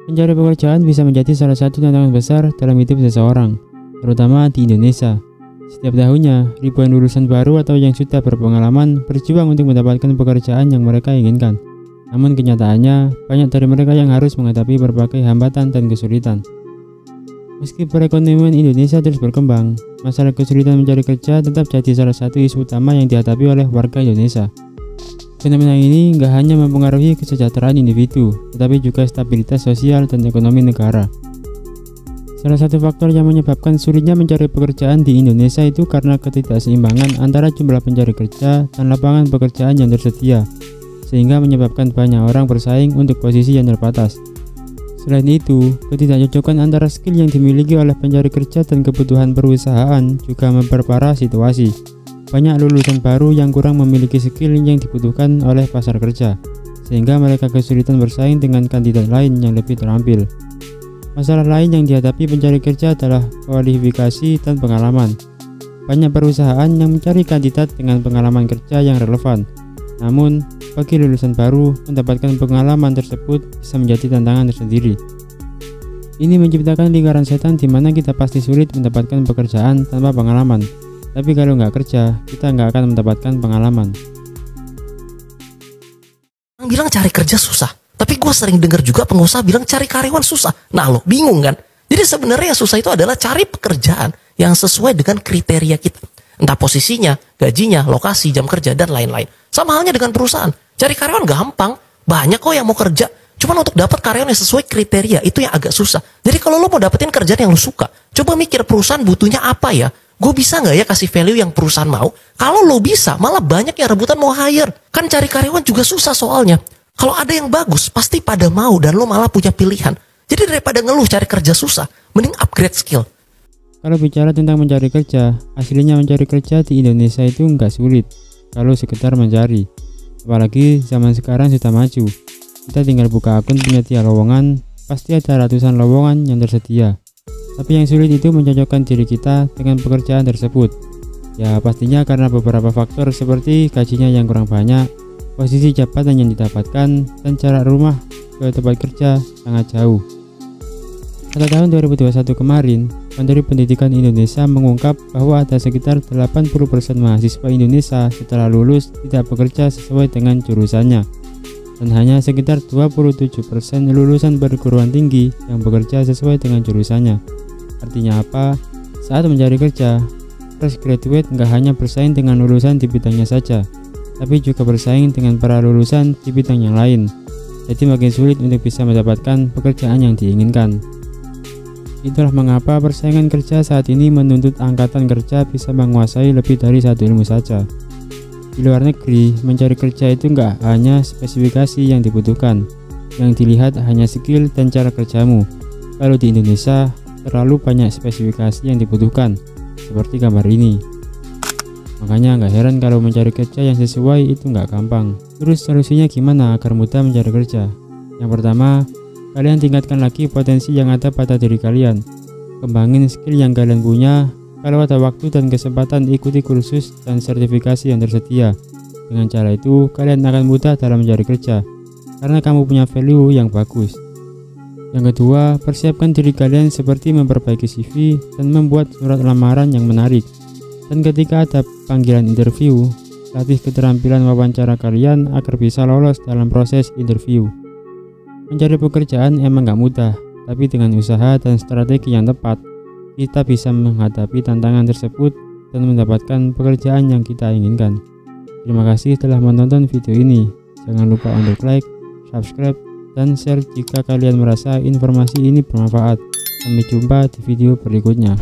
Mencari pekerjaan bisa menjadi salah satu tantangan besar dalam hidup seseorang, terutama di Indonesia. Setiap tahunnya, ribuan lulusan baru atau yang sudah berpengalaman berjuang untuk mendapatkan pekerjaan yang mereka inginkan. Namun kenyataannya, banyak dari mereka yang harus menghadapi berbagai hambatan dan kesulitan. Meski perekonomian Indonesia terus berkembang, masalah kesulitan mencari kerja tetap jadi salah satu isu utama yang dihadapi oleh warga Indonesia. Fenomena ini nggak hanya mempengaruhi kesejahteraan individu, tetapi juga stabilitas sosial dan ekonomi negara. Salah satu faktor yang menyebabkan sulitnya mencari pekerjaan di Indonesia itu karena ketidakseimbangan antara jumlah pencari kerja dan lapangan pekerjaan yang tersedia, sehingga menyebabkan banyak orang bersaing untuk posisi yang terbatas. Selain itu, ketidakcocokan antara skill yang dimiliki oleh pencari kerja dan kebutuhan perusahaan juga memperparah situasi. Banyak lulusan baru yang kurang memiliki skill yang dibutuhkan oleh pasar kerja, sehingga mereka kesulitan bersaing dengan kandidat lain yang lebih terampil. Masalah lain yang dihadapi pencari kerja adalah kualifikasi dan pengalaman. Banyak perusahaan yang mencari kandidat dengan pengalaman kerja yang relevan. Namun, bagi lulusan baru, mendapatkan pengalaman tersebut bisa menjadi tantangan tersendiri. Ini menciptakan lingkaran setan di mana kita pasti sulit mendapatkan pekerjaan tanpa pengalaman. Tapi kalau nggak kerja, kita nggak akan mendapatkan pengalaman. Orang bilang cari kerja susah, tapi gue sering dengar juga pengusaha bilang cari karyawan susah. Nah lo bingung kan? Jadi sebenarnya yang susah itu adalah cari pekerjaan yang sesuai dengan kriteria kita. Entah posisinya, gajinya, lokasi, jam kerja, dan lain-lain. Sama halnya dengan perusahaan. Cari karyawan gampang, banyak kok yang mau kerja. Cuman untuk dapat karyawan yang sesuai kriteria, itu yang agak susah. Jadi kalau lo mau dapetin kerjaan yang lo suka, coba mikir perusahaan butuhnya apa ya? Gue bisa nggak ya kasih value yang perusahaan mau? Kalau lo bisa, malah banyak yang rebutan mau hire. Kan cari karyawan juga susah soalnya. Kalau ada yang bagus, pasti pada mau dan lo malah punya pilihan. Jadi daripada ngeluh cari kerja susah, mending upgrade skill. Kalau bicara tentang mencari kerja, aslinya mencari kerja di Indonesia itu nggak sulit kalau sekedar mencari. Apalagi zaman sekarang sudah maju. Kita tinggal buka akun penyedia lowongan, pasti ada ratusan lowongan yang tersedia. Tapi yang sulit itu mencocokkan diri kita dengan pekerjaan tersebut. Ya pastinya karena beberapa faktor seperti gajinya yang kurang banyak, posisi jabatan yang didapatkan, dan jarak rumah ke tempat kerja sangat jauh. Pada tahun 2021 kemarin, Menteri Pendidikan Indonesia mengungkap bahwa ada sekitar 80% mahasiswa Indonesia setelah lulus tidak bekerja sesuai dengan jurusannya. Dan hanya sekitar 27% lulusan perguruan tinggi yang bekerja sesuai dengan jurusannya. Artinya apa? Saat mencari kerja, fresh graduate nggak hanya bersaing dengan lulusan di bidangnya saja, tapi juga bersaing dengan para lulusan di bidang yang lain. Jadi makin sulit untuk bisa mendapatkan pekerjaan yang diinginkan. Itulah mengapa persaingan kerja saat ini menuntut angkatan kerja bisa menguasai lebih dari satu ilmu saja. Di luar negeri, mencari kerja itu nggak hanya spesifikasi yang dibutuhkan, yang dilihat hanya skill dan cara kerjamu. Kalau di Indonesia, terlalu banyak spesifikasi yang dibutuhkan, seperti gambar ini. Makanya nggak heran kalau mencari kerja yang sesuai itu nggak gampang. Terus solusinya gimana agar mudah mencari kerja? Yang pertama, kalian tingkatkan lagi potensi yang ada pada diri kalian. Kembangin skill yang kalian punya. Kalau ada waktu dan kesempatan, ikuti kursus dan sertifikasi yang tersedia. Dengan cara itu, kalian akan mudah dalam mencari kerja, karena kamu punya value yang bagus. Yang kedua, persiapkan diri kalian seperti memperbaiki CV dan membuat surat lamaran yang menarik. Dan ketika ada panggilan interview, latih keterampilan wawancara kalian agar bisa lolos dalam proses interview. Mencari pekerjaan emang gak mudah, tapi dengan usaha dan strategi yang tepat, kita bisa menghadapi tantangan tersebut dan mendapatkan pekerjaan yang kita inginkan. Terima kasih telah menonton video ini. Jangan lupa untuk like, subscribe, dan share jika kalian merasa informasi ini bermanfaat. Sampai jumpa di video berikutnya.